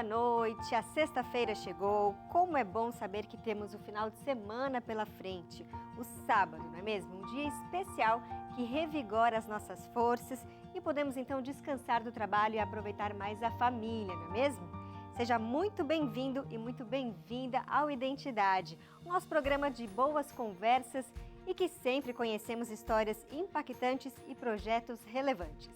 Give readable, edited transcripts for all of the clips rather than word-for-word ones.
boa noite. A sexta-feira chegou. Como é bom saber que temos o final de semana pela frente. O sábado, não é mesmo? Um dia especial que revigora as nossas forças e podemos então descansar do trabalho e aproveitar mais a família, não é mesmo? Seja muito bem-vindo e muito bem-vinda ao Identidade, o nosso programa de boas conversas e que sempre conhecemos histórias impactantes e projetos relevantes.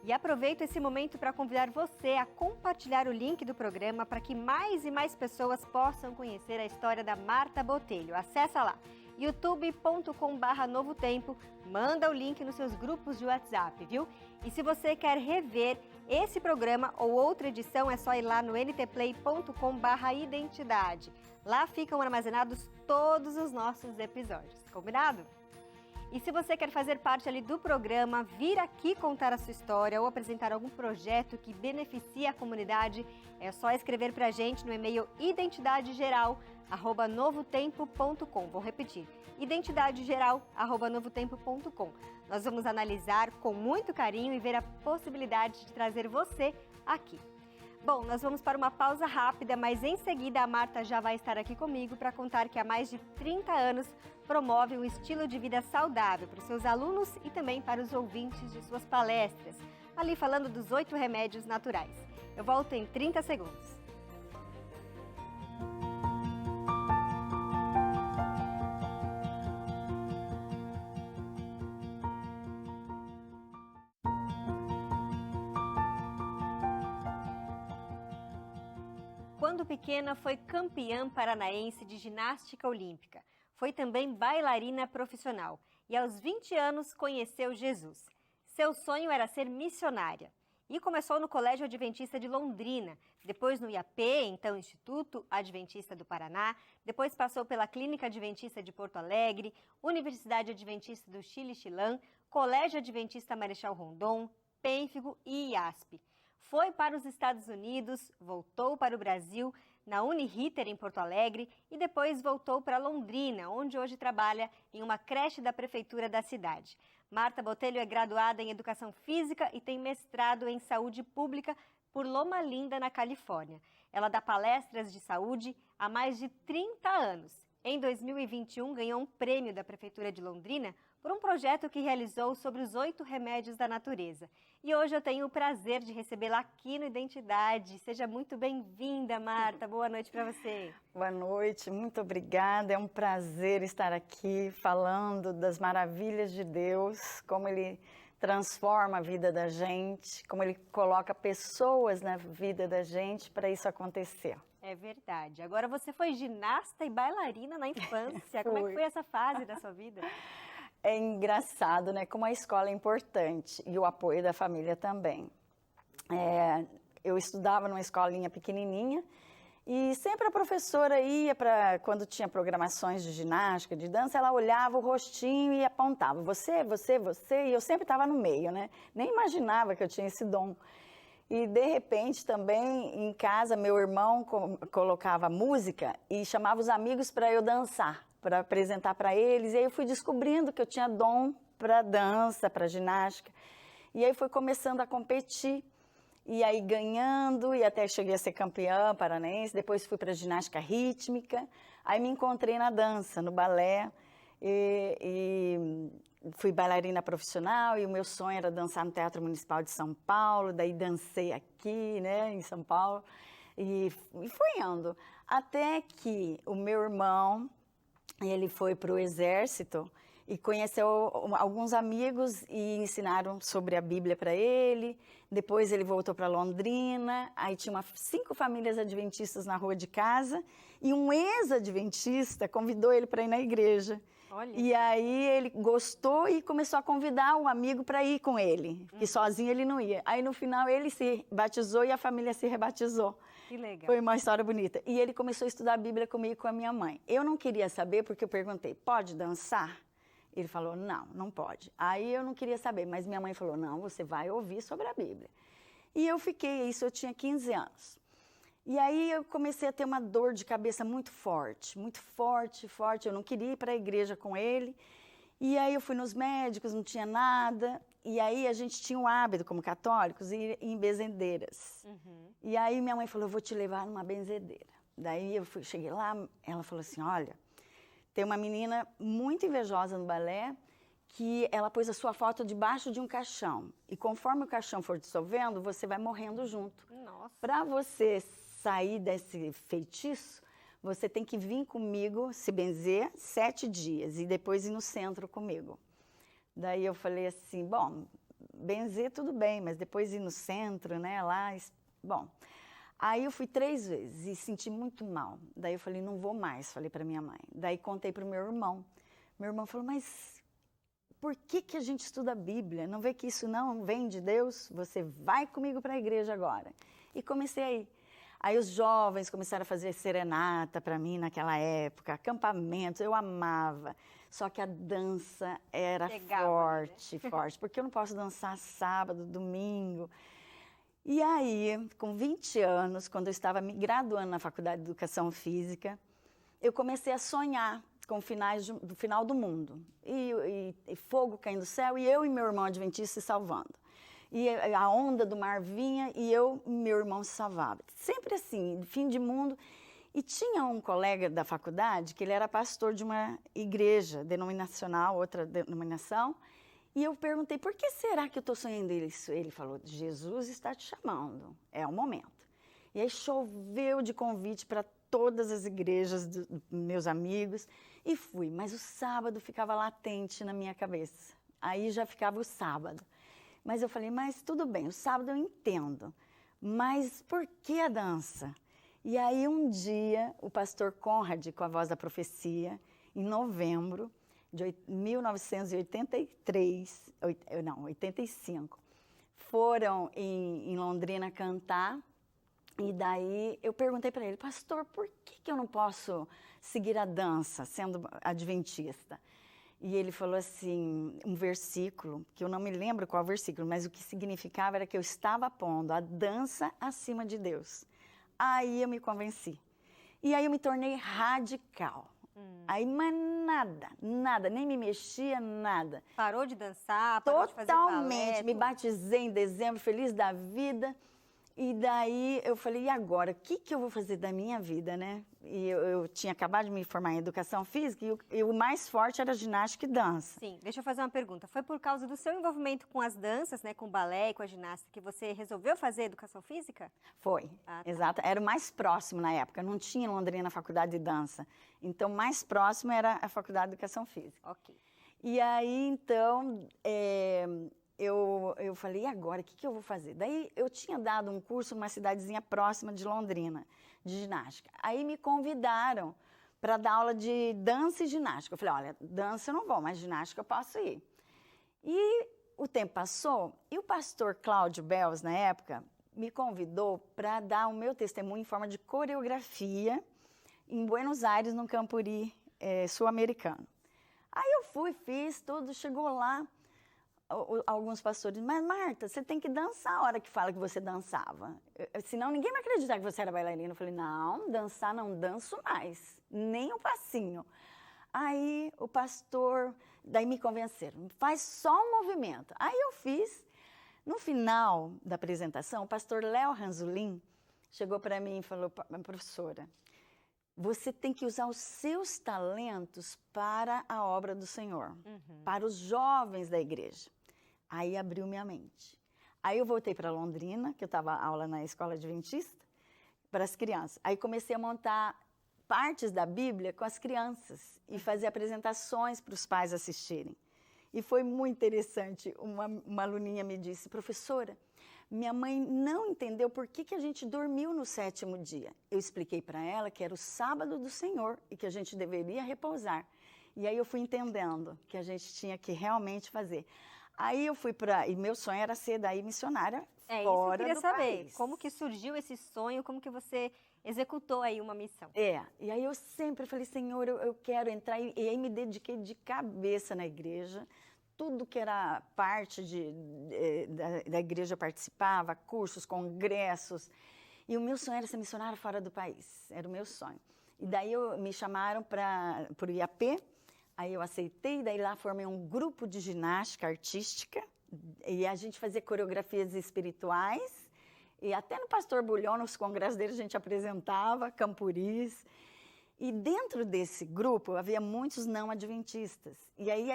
E aproveito esse momento para convidar você a compartilhar o link do programa para que mais e mais pessoas possam conhecer a história da Marta Botelho. Acesse lá, youtube.com/Novo Tempo, manda o link nos seus grupos de WhatsApp, viu? E se você quer rever esse programa ou outra edição, é só ir lá no ntplay.com/identidade. Lá ficam armazenados todos os nossos episódios, combinado? E se você quer fazer parte ali do programa, vir aqui contar a sua história ou apresentar algum projeto que beneficie a comunidade, é só escrever para a gente no e-mail identidadegeral@novotempo.com. Vou repetir, identidadegeral@novotempo.com. Nós vamos analisar com muito carinho e ver a possibilidade de trazer você aqui. Bom, nós vamos para uma pausa rápida, mas em seguida a Marta já vai estar aqui comigo para contar que há mais de 30 anos promove um estilo de vida saudável para os seus alunos e também para os ouvintes de suas palestras, ali falando dos 8 remédios naturais. Eu volto em 30 segundos. Quando pequena, foi campeã paranaense de ginástica olímpica. Foi também bailarina profissional e aos 20 anos conheceu Jesus. Seu sonho era ser missionária e começou no Colégio Adventista de Londrina, depois no IAP, então Instituto Adventista do Paraná, depois passou pela Clínica Adventista de Porto Alegre, Universidade Adventista do Chile Chilã, Colégio Adventista Marechal Rondon, Pênfigo e IASP. Foi para os Estados Unidos, voltou para o Brasil, na Uniriter em Porto Alegre e depois voltou para Londrina, onde hoje trabalha em uma creche da prefeitura da cidade. Marta Botelho é graduada em Educação Física e tem mestrado em Saúde Pública por Loma Linda, na Califórnia. Ela dá palestras de saúde há mais de 30 anos. Em 2021, ganhou um prêmio da Prefeitura de Londrina por um projeto que realizou sobre os 8 remédios da natureza. E hoje eu tenho o prazer de recebê-la aqui no Identidade. Seja muito bem-vinda, Marta. Boa noite para você. Boa noite, muito obrigada. É um prazer estar aqui falando das maravilhas de Deus, como Ele transforma a vida da gente, como Ele coloca pessoas na vida da gente para isso acontecer. É verdade. Agora você foi ginasta e bailarina na infância. Como é que foi essa fase da sua vida? É engraçado, né? Como a escola é importante e o apoio da família também. Eu estudava numa escolinha pequenininha e sempre a professora ia para, quando tinha programações de ginástica, de dança, ela olhava o rostinho e apontava, você, e eu sempre estava no meio, né? Nem imaginava que eu tinha esse dom. E, de repente, também, em casa, meu irmão colocava música e chamava os amigos para eu dançar, para apresentar para eles. E aí eu fui descobrindo que eu tinha dom para dança, para ginástica. E aí fui começando a competir. E aí ganhando, e até cheguei a ser campeã paranaense. Depois fui para ginástica rítmica. Aí me encontrei na dança, no balé. E fui bailarina profissional e o meu sonho era dançar no Teatro Municipal de São Paulo, daí dancei aqui, né, em São Paulo, e fui indo. Até que o meu irmão, ele foi para o exército e conheceu alguns amigos e ensinaram sobre a Bíblia para ele. Depois ele voltou para Londrina, aí tinha 5 famílias adventistas na rua de casa e um ex-adventista convidou ele para ir na igreja. Olha. E aí ele gostou e começou a convidar um amigo para ir com ele, que sozinho ele não ia. Aí no final ele se batizou e a família se rebatizou. Que legal. Foi uma história bonita. E ele começou a estudar a Bíblia comigo e com a minha mãe. Eu não queria saber porque eu perguntei, pode dançar? Ele falou, não, não pode. Aí eu não queria saber, mas minha mãe falou, não, você vai ouvir sobre a Bíblia. E eu fiquei, isso eu tinha 15 anos. E aí eu comecei a ter uma dor de cabeça muito forte, forte. Eu não queria ir para a igreja com ele. E aí eu fui nos médicos, não tinha nada. E aí a gente tinha um hábito, como católicos, ir em benzedeiras. E aí minha mãe falou, eu vou te levar numa benzedeira. Daí cheguei lá, ela falou assim, olha, tem uma menina muito invejosa no balé, que ela pôs a sua foto debaixo de um caixão. E conforme o caixão for dissolvendo, você vai morrendo junto. Nossa. Para você sair desse feitiço, você tem que vir comigo, se benzer, 7 dias, e depois ir no centro comigo. Daí eu falei assim, bom, benzer tudo bem, mas depois ir no centro, né, lá, bom. Aí eu fui 3 vezes e senti muito mal. Daí eu falei, não vou mais, falei para minha mãe. Daí contei para o meu irmão. Meu irmão falou, mas por que a gente estuda a Bíblia? Não vê que isso não vem de Deus? Você vai comigo para a igreja agora. E comecei a ir. Aí os jovens começaram a fazer serenata para mim naquela época, acampamentos, eu amava. Só que a dança era forte, forte, porque eu não posso dançar sábado, domingo. E aí, com 20 anos, quando eu estava me graduando na Faculdade de Educação Física, eu comecei a sonhar com do final do mundo. E fogo caindo do céu, e eu e meu irmão adventista se salvando. E a onda do mar vinha e eu e meu irmão se salvava. Sempre assim, fim de mundo. E tinha um colega da faculdade que ele era pastor de uma igreja denominacional, outra denominação. E eu perguntei, por que será que eu estou sonhando isso? Ele falou, Jesus está te chamando, é o momento. E aí choveu de convite para todas as igrejas dos meus amigos e fui. Mas o sábado ficava latente na minha cabeça. Aí já ficava o sábado. Mas eu falei, mas tudo bem, o sábado eu entendo, mas por que a dança? E aí um dia, o pastor Conrad, com a Voz da Profecia, em novembro de 85, foram em Londrina cantar, e daí eu perguntei para ele, pastor, por que eu não posso seguir a dança, sendo adventista? E ele falou assim, um versículo, que eu não me lembro qual versículo, mas o que significava era que eu estava pondo a dança acima de Deus. Aí eu me convenci. E aí eu me tornei radical. Aí, mas nada, nem me mexia, nada. Parou de dançar, parou de fazer balé? Totalmente, me batizei em dezembro, feliz da vida. E daí eu falei, e agora? O que eu vou fazer da minha vida, né? E eu tinha acabado de me formar em educação física e o mais forte era ginástica e dança. Sim, deixa eu fazer uma pergunta. Foi por causa do seu envolvimento com as danças, né, com o balé e com a ginástica, que você resolveu fazer educação física? Foi, exato. Era o mais próximo na época. Não tinha em Londrina a faculdade de dança. Então, mais próximo era a faculdade de educação física. Ok. E aí, então, eu falei, e agora, o que eu vou fazer? Daí eu tinha dado um curso numa cidadezinha próxima de Londrina, de ginástica. Aí me convidaram para dar aula de dança e ginástica. Eu falei, olha, dança eu não vou, mas ginástica eu posso ir. E o tempo passou e o pastor Cláudio Bells, na época, me convidou para dar o meu testemunho em forma de coreografia em Buenos Aires, no Campuri sul-americano. Aí eu fui, fiz tudo, chegou lá, alguns pastores, mas Marta, você tem que dançar a hora que fala que você dançava. Senão ninguém vai acreditar que você era bailarina. Eu falei, não, dançar não danço mais, nem um passinho. Aí o pastor, daí me convenceram, faz só um movimento. Aí eu fiz. No final da apresentação, o pastor Léo Ranzolin chegou para mim e falou, professora, você tem que usar os seus talentos para a obra do Senhor, para os jovens da igreja. Aí abriu minha mente. Aí eu voltei para Londrina, que eu estava aula na escola adventista, para as crianças. Aí comecei a montar partes da Bíblia com as crianças e fazer apresentações para os pais assistirem. E foi muito interessante. Uma aluninha me disse, professora, minha mãe não entendeu por que a gente dormiu no 7º dia. Eu expliquei para ela que era o sábado do Senhor e que a gente deveria repousar. E aí eu fui entendendo que a gente tinha que realmente fazer. Aí eu fui e meu sonho era ser daí missionária fora do país. Isso eu queria saber, como que surgiu esse sonho, como que você executou aí uma missão? E aí eu sempre falei, Senhor, eu quero entrar, e aí me dediquei de cabeça na igreja, tudo que era parte da igreja eu participava, cursos, congressos, e o meu sonho era ser missionária fora do país, era o meu sonho. E daí me chamaram para o IAP, aí eu aceitei, daí lá formei um grupo de ginástica artística, E a gente fazia coreografias espirituais, e até no Pastor Bulhão, nos congressos dele, a gente apresentava campuris. E dentro desse grupo havia muitos não adventistas. E aí,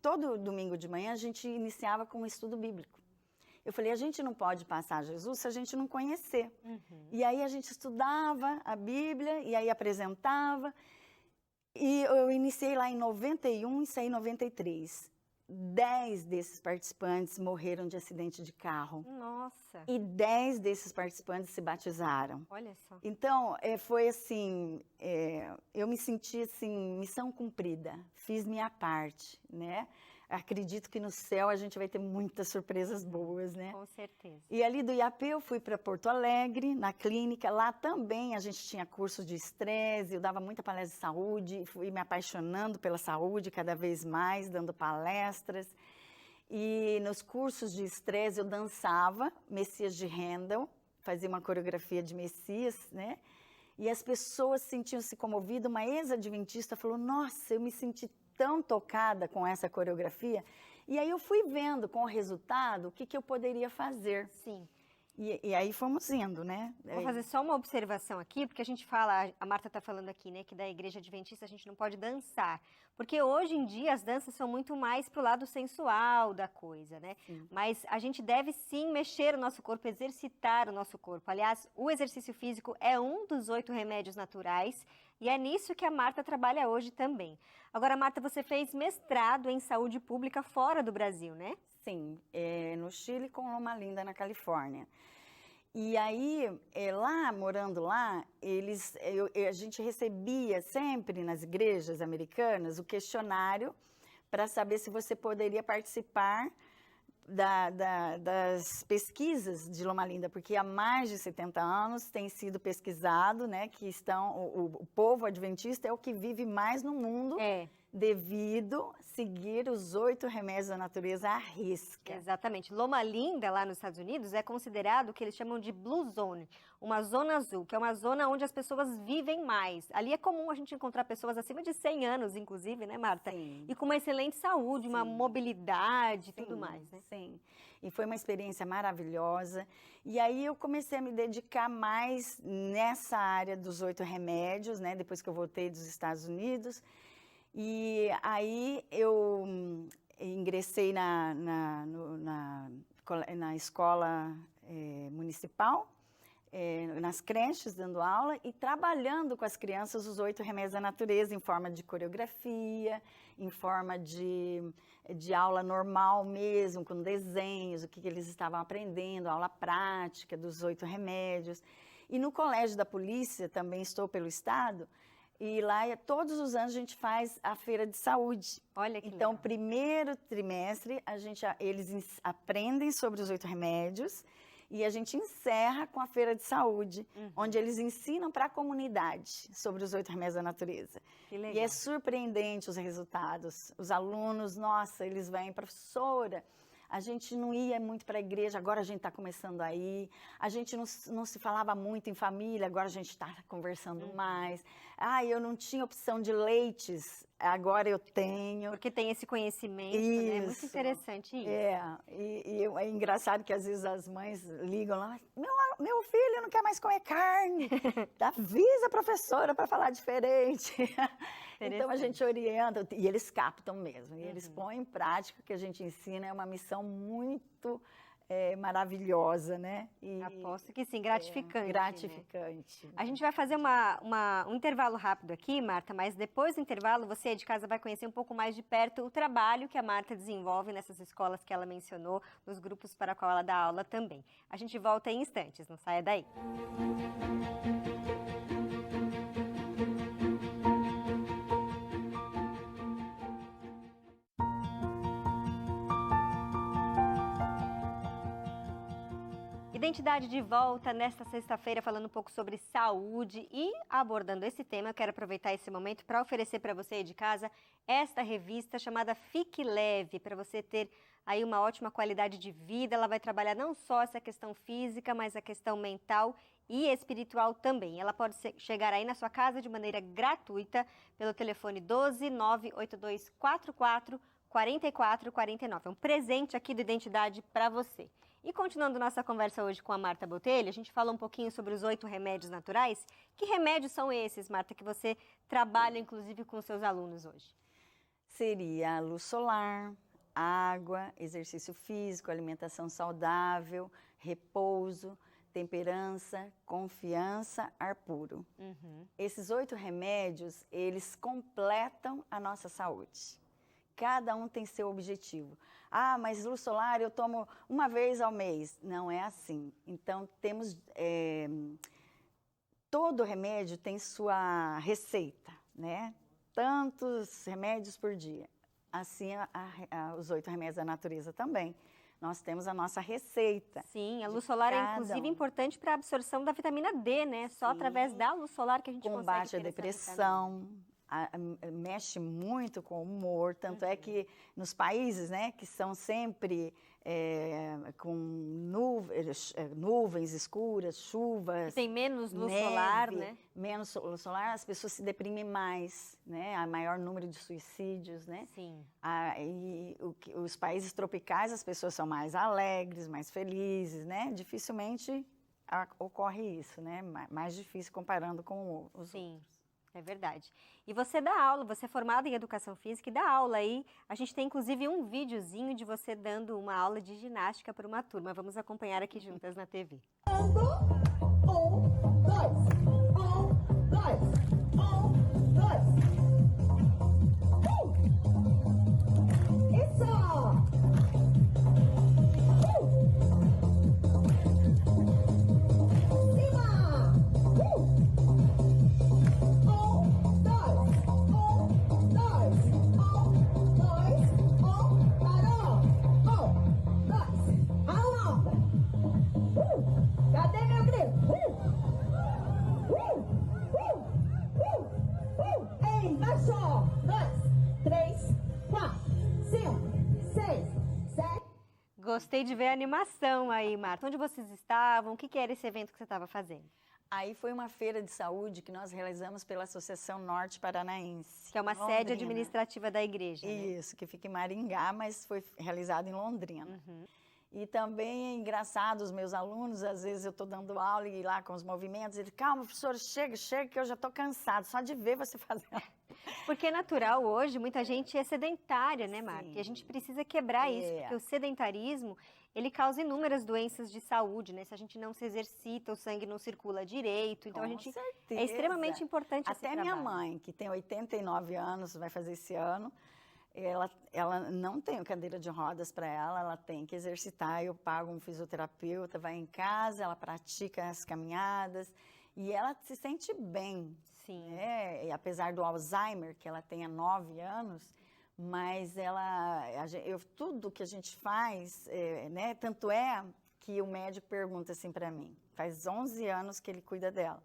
todo domingo de manhã, a gente iniciava com um estudo bíblico. Eu falei, a gente não pode passar Jesus se a gente não conhecer. E aí a gente estudava a Bíblia, e aí apresentava. E eu iniciei lá em 91 e saí em 93. 10 desses participantes morreram de acidente de carro. Nossa! E 10 desses participantes se batizaram. Olha só. Então, foi assim, eu me senti assim, missão cumprida, fiz minha parte, né? Acredito que no céu a gente vai ter muitas surpresas boas, né? Com certeza. E ali do IAP eu fui para Porto Alegre, na clínica. Lá também a gente tinha curso de estresse, eu dava muita palestra de saúde, fui me apaixonando pela saúde cada vez mais, dando palestras. E nos cursos de estresse eu dançava Messias de Handel, fazia uma coreografia de Messias, né? E as pessoas sentiam-se comovidas. Uma ex-adventista falou, nossa, eu me senti tão tocada com essa coreografia. E aí eu fui vendo com o resultado o que eu poderia fazer. Sim. E aí fomos indo, né? Vou fazer só uma observação aqui, porque a gente fala, a Marta está falando aqui, né, que da Igreja Adventista a gente não pode dançar. Porque hoje em dia as danças são muito mais pro lado sensual da coisa, né? Sim. Mas a gente deve sim mexer o nosso corpo, exercitar o nosso corpo. Aliás, o exercício físico é um dos 8 remédios naturais e é nisso que a Marta trabalha hoje também. Agora, Marta, você fez mestrado em saúde pública fora do Brasil, né? Sim, no Chile com Loma Linda, na Califórnia. E aí, lá, morando lá, a gente recebia sempre nas igrejas americanas o questionário para saber se você poderia participar das pesquisas de Loma Linda, porque há mais de 70 anos tem sido pesquisado, né, que o povo adventista é o que vive mais no mundo. Devido seguir os 8 remédios da natureza à risca. Exatamente. Loma Linda, lá nos Estados Unidos, é considerado o que eles chamam de Blue Zone, uma zona azul, que é uma zona onde as pessoas vivem mais. Ali é comum a gente encontrar pessoas acima de 100 anos, inclusive, né, Marta? Sim. E com uma excelente saúde, uma mobilidade e tudo mais, né? Sim. E foi uma experiência maravilhosa. E aí eu comecei a me dedicar mais nessa área dos 8 remédios, né, depois que eu voltei dos Estados Unidos. E aí eu ingressei na escola municipal, nas creches, dando aula e trabalhando com as crianças os 8 remédios da natureza, em forma de coreografia, em forma de aula normal mesmo, com desenhos, o que eles estavam aprendendo, aula prática dos 8 remédios. E no Colégio da Polícia, também estou pelo Estado, e lá, todos os anos, a gente faz a feira de saúde. Olha que então, legal. Primeiro trimestre, eles aprendem sobre os 8 remédios e a gente encerra com a feira de saúde, onde eles ensinam para a comunidade sobre os 8 remédios da natureza. Que legal. E é surpreendente os resultados. Os alunos, nossa, eles vêm, professora, a gente não ia muito para a igreja, agora a gente está começando a ir. A gente não se falava muito em família, agora a gente está conversando mais. Eu não tinha opção de leites, agora eu tenho. Porque tem esse conhecimento, isso. né? Muito interessante isso. É engraçado que às vezes as mães ligam lá, meu filho não quer mais comer carne, avisa a professora para falar diferente. Então a gente orienta, e eles captam mesmo, e eles põem em prática o que a gente ensina, é uma missão muito maravilhosa, né? Aposto que sim, gratificante. Gratificante. Né? A gente vai fazer um intervalo rápido aqui, Marta, mas depois do intervalo você aí de casa vai conhecer um pouco mais de perto o trabalho que a Marta desenvolve nessas escolas que ela mencionou, nos grupos para qual ela dá aula também. A gente volta em instantes, não saia daí. Identidade de volta nesta sexta-feira falando um pouco sobre saúde e abordando esse tema. Eu quero aproveitar esse momento para oferecer para você aí de casa esta revista chamada Fique Leve, para você ter aí uma ótima qualidade de vida. Ela vai trabalhar não só essa questão física, mas a questão mental e espiritual também. Ela pode chegar aí na sua casa de maneira gratuita pelo telefone 12 98244 4449. É um presente aqui do Identidade para você. E continuando nossa conversa hoje com a Marta Botelho, a gente fala um pouquinho sobre os 8 remédios naturais. Que remédios são esses, Marta, que você trabalha inclusive com os seus alunos hoje? Seria a luz solar, água, exercício físico, alimentação saudável, repouso, temperança, confiança, ar puro. Esses 8 remédios, eles completam a nossa saúde. Cada um tem seu objetivo. Ah, mas luz solar eu tomo uma vez ao mês. Não é assim. Então, temos... todo remédio tem sua receita, né? Tantos remédios por dia. Assim, os 8 remédios da natureza também. Nós temos a nossa receita. Sim, a luz solar é inclusive importante para a absorção da vitamina D, né? Só através da luz solar que a gente consegue combate ter a depressão, mexe muito com o humor, tanto é que nos países, né, que são sempre com nuvens escuras, chuvas, tem menos luz neve, solar, né? Menos luz solar, as pessoas se deprimem mais, né? Há maior número de suicídios, né? Sim. E os países tropicais, as pessoas são mais alegres, mais felizes, né? Dificilmente ocorre isso, né? Mais difícil comparando com os Sim. outros. É verdade. E você dá aula, você é formada em educação física e dá aula aí. A gente tem inclusive um videozinho de você dando uma aula de ginástica para uma turma. Vamos acompanhar aqui juntas na TV. 1, 2, 1, 2, 1, 2. Isso! Cadê meu grito? Embaixo! 2, 3, 4, 5, 6, 7. Gostei de ver a animação aí, Marta. Onde vocês estavam? O que era esse evento que você estava fazendo? Aí foi uma feira de saúde que nós realizamos pela Associação Norte Paranaense. Que é uma Londrina. sede administrativa da igreja, né? Isso, que fica em Maringá, mas foi realizado em Londrina. E também é engraçado, os meus alunos, às vezes eu estou dando aula e lá com os movimentos, eles, calma, professor, chega, que eu já estou cansado, só de ver você fazendo. Porque é natural hoje, muita gente é sedentária, né, Marta? Sim. E a gente precisa quebrar isso, porque o sedentarismo, ele causa inúmeras doenças de saúde, né? Se a gente não se exercita, o sangue não circula direito. Então, Com a gente certeza. é extremamente importante esse Até minha trabalho. mãe, que tem 89 anos, vai fazer esse ano, ela não tem cadeira de rodas para ela tem que exercitar. Eu pago um fisioterapeuta, vai em casa, ela pratica as caminhadas e ela se sente bem. Sim. Né? E apesar do Alzheimer, que ela tem há 9 anos, mas tudo que a gente faz, né? Tanto é que o médico pergunta assim para mim, faz 11 anos que ele cuida dela.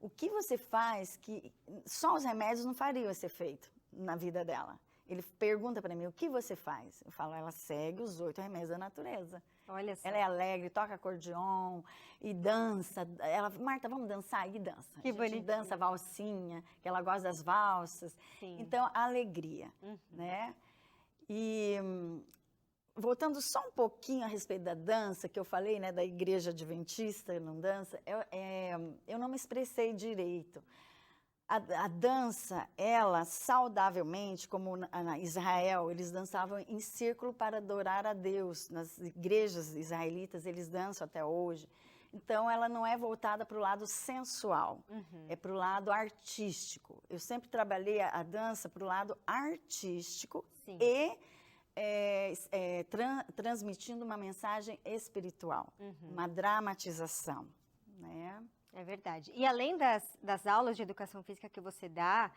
O que você faz que só os remédios não fariam esse efeito na vida dela? Ele pergunta para mim, o que você faz? Eu falo, ela segue os 8 remédios da natureza. Olha só. Ela é alegre, toca acordeon e dança. Ela, Marta, vamos dançar? E dança. Que a gente bonitinho. dança valsinha, que ela gosta das valsas. Sim. Então, alegria, né? E voltando só um pouquinho a respeito da dança, que eu falei, né, da igreja adventista, não dança, eu não me expressei direito. A dança, ela, saudavelmente, como na Israel, eles dançavam em círculo para adorar a Deus. Nas igrejas israelitas, eles dançam até hoje. Então, ela não é voltada para o lado sensual, é para o lado artístico. Eu sempre trabalhei a dança para o lado artístico. Sim. E transmitindo uma mensagem espiritual, uma dramatização, né? É verdade. E além das aulas de educação física que você dá,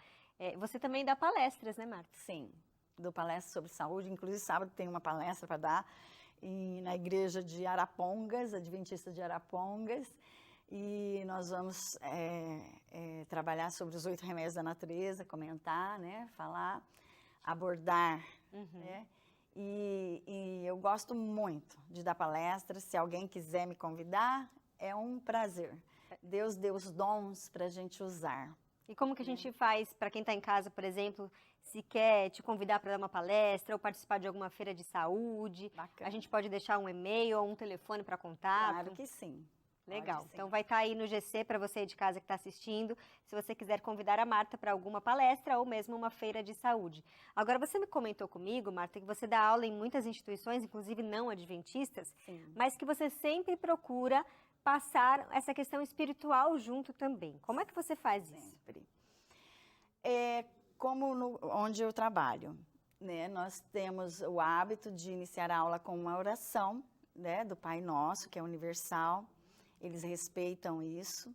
você também dá palestras, né, Marta? Sim, dou palestra sobre saúde, inclusive sábado tem uma palestra para dar na igreja de Arapongas, Adventista de Arapongas, e nós vamos trabalhar sobre os 8 remédios da natureza, comentar, né, falar, abordar, né? E eu gosto muito de dar palestras. Se alguém quiser me convidar, é um prazer. Deus deu os dons para a gente usar. E como que a gente faz, para quem está em casa, por exemplo, se quer te convidar para dar uma palestra ou participar de alguma feira de saúde. Bacana. A gente pode deixar um e-mail ou um telefone para contato. Claro que sim. Legal. Pode sim. Então vai estar aí no GC para você aí de casa que está assistindo, se você quiser convidar a Marta para alguma palestra ou mesmo uma feira de saúde. Agora, você me comentou comigo, Marta, que você dá aula em muitas instituições, inclusive não adventistas, Sim. mas que você sempre procura passar essa questão espiritual junto também. Como é que você faz isso? Sempre. Como onde eu trabalho, né? Nós temos o hábito de iniciar a aula com uma oração, né, do Pai Nosso, que é universal. Eles respeitam isso.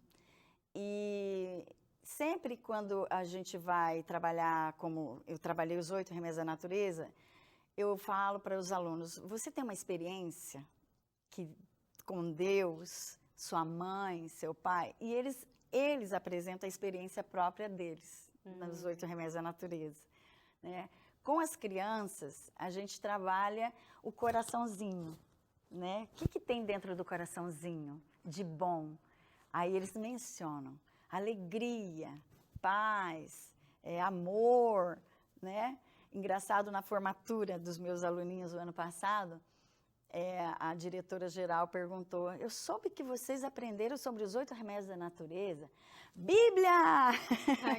E sempre quando a gente vai trabalhar, como eu trabalhei os 8 remédios da natureza, eu falo para os alunos, você tem uma experiência com Deus, sua mãe, seu pai, e eles apresentam a experiência própria deles, nos 8 remédios da natureza, né? Com as crianças, a gente trabalha o coraçãozinho, né? O que tem dentro do coraçãozinho de bom? Aí eles mencionam alegria, paz, amor, né? Engraçado, na formatura dos meus aluninhos do ano passado, a diretora-geral perguntou, eu soube que vocês aprenderam sobre os 8 remédios da natureza. Bíblia!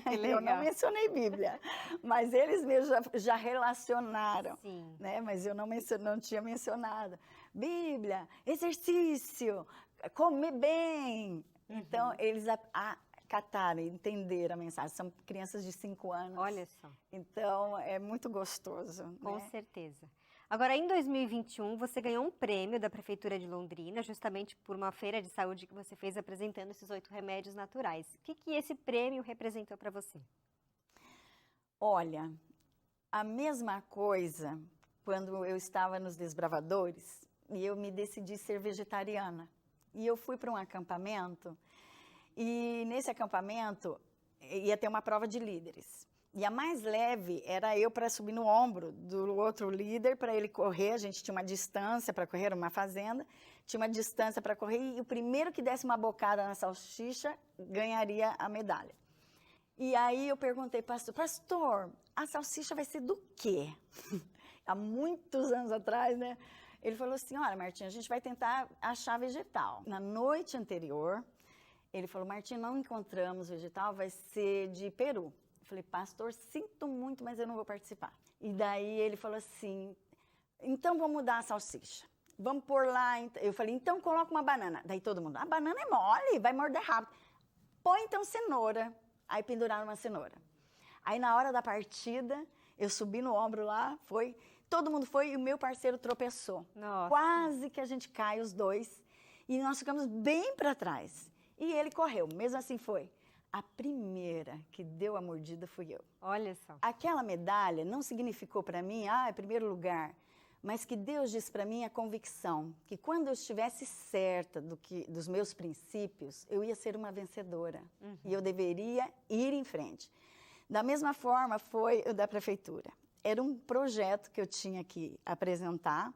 Que legal. Eu não mencionei Bíblia, mas eles mesmos já relacionaram. Sim. Né? Mas eu não tinha mencionado. Bíblia, exercício, comer bem. Então, eles acataram, entenderam a mensagem. São crianças de 5 anos. Olha só. Então, é muito gostoso. Com né? certeza. Agora, em 2021, você ganhou um prêmio da Prefeitura de Londrina, justamente por uma feira de saúde que você fez apresentando esses 8 remédios naturais. O que esse prêmio representou para você? Olha, a mesma coisa quando eu estava nos Desbravadores e eu me decidi ser vegetariana. E eu fui para um acampamento e nesse acampamento ia ter uma prova de líderes. E a mais leve era eu para subir no ombro do outro líder, para ele correr. A gente tinha uma distância para correr, uma fazenda, tinha uma distância para correr, e o primeiro que desse uma bocada na salsicha ganharia a medalha. E aí eu perguntei, pastor, a salsicha vai ser do quê? Há muitos anos atrás, né? Ele falou assim, olha, Martinha, a gente vai tentar achar vegetal. Na noite anterior, ele falou, Martinha, não encontramos vegetal, vai ser de peru. Eu falei, pastor, sinto muito, mas eu não vou participar. E daí ele falou assim, então vamos mudar a salsicha. Vamos pôr lá, eu falei, então coloca uma banana. Daí todo mundo, a banana é mole, vai morder rápido. Põe então cenoura. Aí penduraram uma cenoura. Aí na hora da partida, eu subi no ombro lá, todo mundo foi e o meu parceiro tropeçou. Nossa. Quase que a gente cai os dois e nós ficamos bem para trás. E ele correu, mesmo assim foi. A primeira que deu a mordida fui eu. Olha só. Aquela medalha não significou para mim, é primeiro lugar, mas que Deus disse para mim a convicção que quando eu estivesse certa dos meus princípios, eu ia ser uma vencedora e eu deveria ir em frente. Da mesma forma foi o da prefeitura. Era um projeto que eu tinha que apresentar.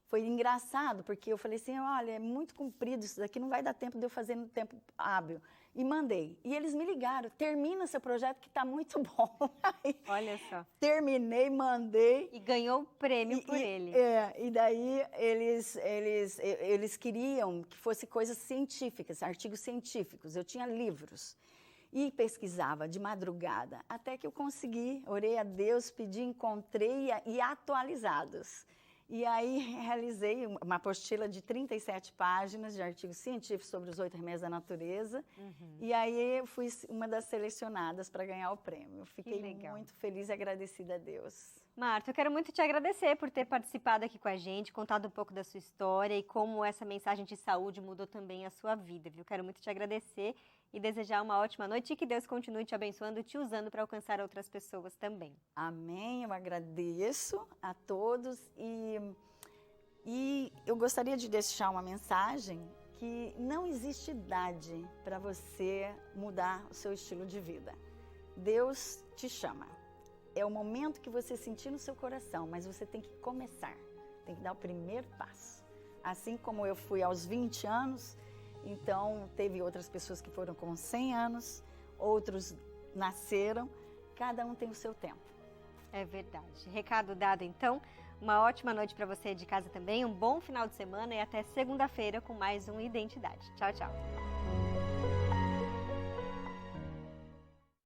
Foi engraçado, porque eu falei assim, olha, é muito comprido isso daqui, não vai dar tempo de eu fazer no tempo hábil. E mandei. E eles me ligaram, termina seu projeto que está muito bom. Aí, olha só. Terminei, mandei. E ganhou o prêmio por ele. E daí eles queriam que fosse coisas científicas, artigos científicos. Eu tinha livros. E pesquisava de madrugada, até que eu consegui, orei a Deus, pedi, encontrei e atualizados. E aí realizei uma apostila de 37 páginas de artigos científicos sobre os 8 remédios da natureza. E aí eu fui uma das selecionadas para ganhar o prêmio. Fiquei muito feliz e agradecida a Deus. Marta, eu quero muito te agradecer por ter participado aqui com a gente, contado um pouco da sua história e como essa mensagem de saúde mudou também a sua vida, viu? Quero muito te agradecer e desejar uma ótima noite e que Deus continue te abençoando e te usando para alcançar outras pessoas também. Amém, eu agradeço a todos e eu gostaria de deixar uma mensagem que não existe idade para você mudar o seu estilo de vida. Deus te chama. É o momento que você sentir no seu coração, mas você tem que começar, tem que dar o primeiro passo. Assim como eu fui aos 20 anos, então teve outras pessoas que foram com 100 anos, outros nasceram, cada um tem o seu tempo. É verdade. Recado dado, então. Uma ótima noite para você de casa também, um bom final de semana e até segunda-feira com mais um Identidade. Tchau, tchau.